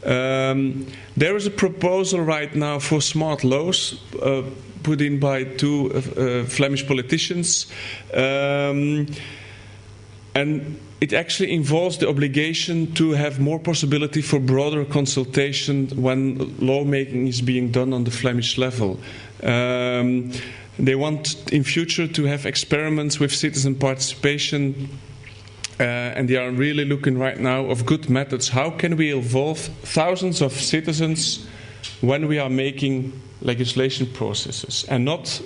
There is a proposal right now for smart laws put in by two Flemish politicians, and it actually involves the obligation to have more possibility for broader consultation when lawmaking is being done on the Flemish level. They want in future to have experiments with citizen participation, and they are really looking right now of good methods. How can we involve thousands of citizens when we are making legislation processes, and not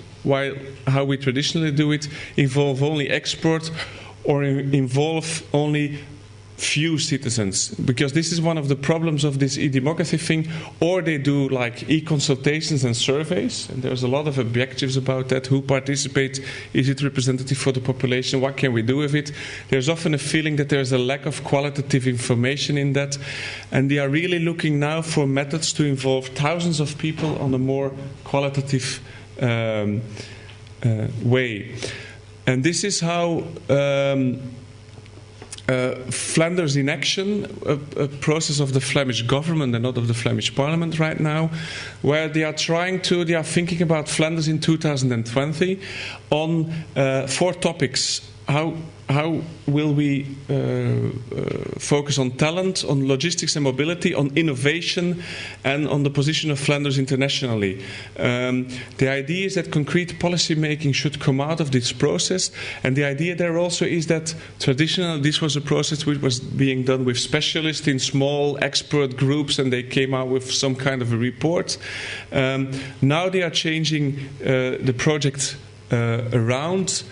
how we traditionally do it, involve only experts or involve only few citizens, because this is one of the problems of this eDemocracy thing. Or they do like e-consultations and surveys, and there's a lot of objectives about that. Who participates? Is it representative for the population? What can we do with it? There's often a feeling that there's a lack of qualitative information in that, and they are really looking now for methods to involve thousands of people on a more qualitative way. And this is how Flanders in Action, a process of the Flemish government and not of the Flemish Parliament right now, where they are thinking about Flanders in 2020 on 4 topics. How will we focus on talent, on logistics and mobility, on innovation, and on the position of Flanders internationally? The idea is that concrete policy making should come out of this process, and the idea there also is that traditionally this was a process which was being done with specialists in small expert groups, and they came out with some kind of a report. Now they are changing the project around.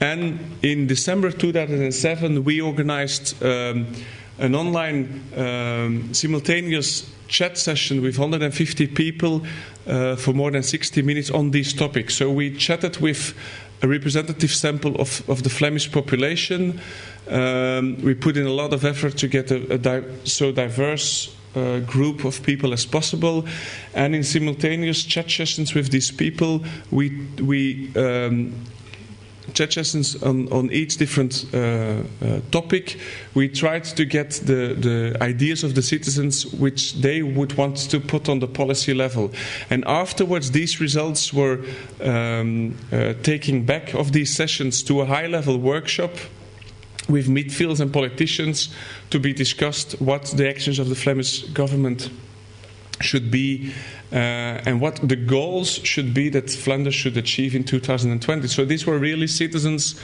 And in December 2007, we organized an online simultaneous chat session with 150 people for more than 60 minutes on these topics. So we chatted with a representative sample of the Flemish population. We put in a lot of effort to get so diverse group of people as possible, and in simultaneous chat sessions with these people, we chat sessions on each different topic. We tried to get the ideas of the citizens which they would want to put on the policy level. And afterwards, these results were taken back of these sessions to a high-level workshop with midfields and politicians to be discussed what the actions of the Flemish government should be and what the goals should be that Flanders should achieve in 2020. So these were really citizens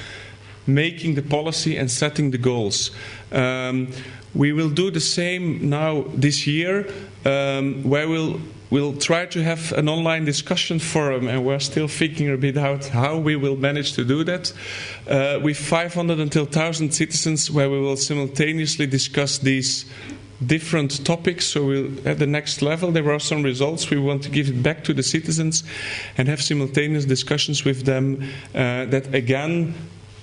making the policy and setting the goals. We will do the same now this year, where we'll try to have an online discussion forum, and we're still figuring a bit out how we will manage to do that, with 500 until 1,000 citizens, where we will simultaneously discuss these different topics. So we'll, at the next level, there are some results. We want to give it back to the citizens and have simultaneous discussions with them that again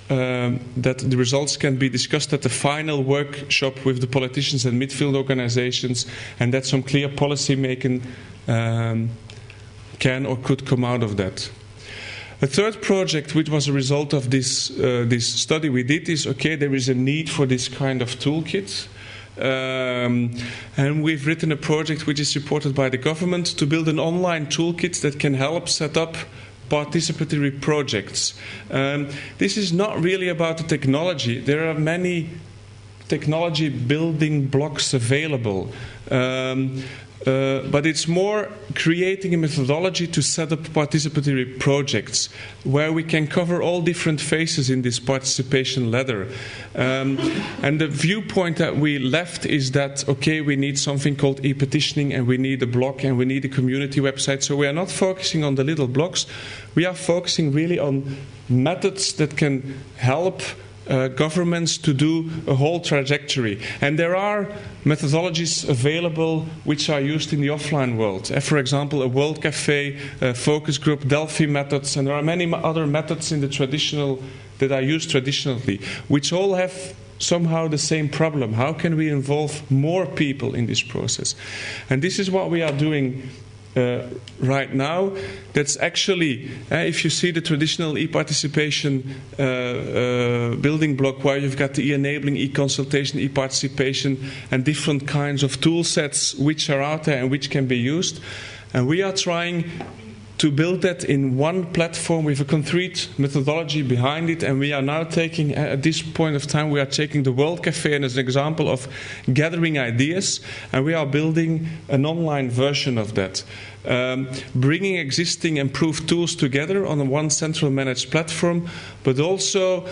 that the results can be discussed at the final workshop with the politicians and midfield organizations, and that some clear policy making can or could come out of that. A third project, which was a result of this study we did, is there is a need for this kind of toolkit. And we've written a project which is supported by the government to build an online toolkit that can help set up participatory projects. This is not really about the technology. There are many technology building blocks available. But it's more creating a methodology to set up participatory projects where we can cover all different phases in this participation ladder. And the viewpoint that we left is that, we need something called e-petitioning, and we need a blog, and we need a community website. So we are not focusing on the little blocks. We are focusing really on methods that can help governments to do a whole trajectory. And there are methodologies available which are used in the offline world. For example, a World Cafe, focus group, Delphi methods, and there are many other methods in the that are used traditionally, which all have somehow the same problem. How can we involve more people in this process? And this is what we are doing right now. That's actually, if you see the traditional e-participation building block where you've got the e-enabling, e-consultation, e-participation and different kinds of tool sets which are out there and which can be used. And we are trying to build that in one platform with a concrete methodology behind it, and we are now taking, at this point of time, we are taking the World Cafe as an example of gathering ideas, and we are building an online version of that. Bringing existing improved tools together on one central managed platform, but also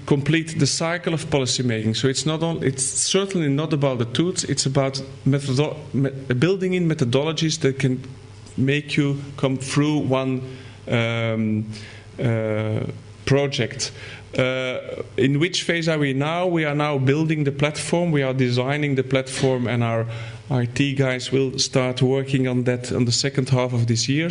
complete the cycle of policy making. So it's certainly not about the tools, it's about building in methodologies that can make you come through one project. In which phase are we now? We are now building the platform, we are designing the platform, and our IT guys will start working on that on the second half of this year.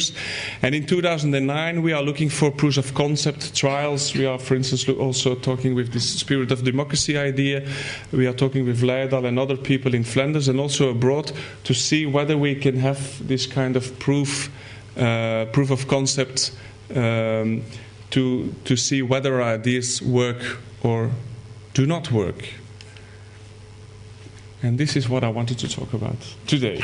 And in 2009 we are looking for proofs of concept trials. We are, for instance, also talking with this spirit of democracy idea. We are talking with Leidal and other people in Flanders and also abroad to see whether we can have this kind of proof of concept to see whether our ideas work or do not work. And this is what I wanted to talk about today.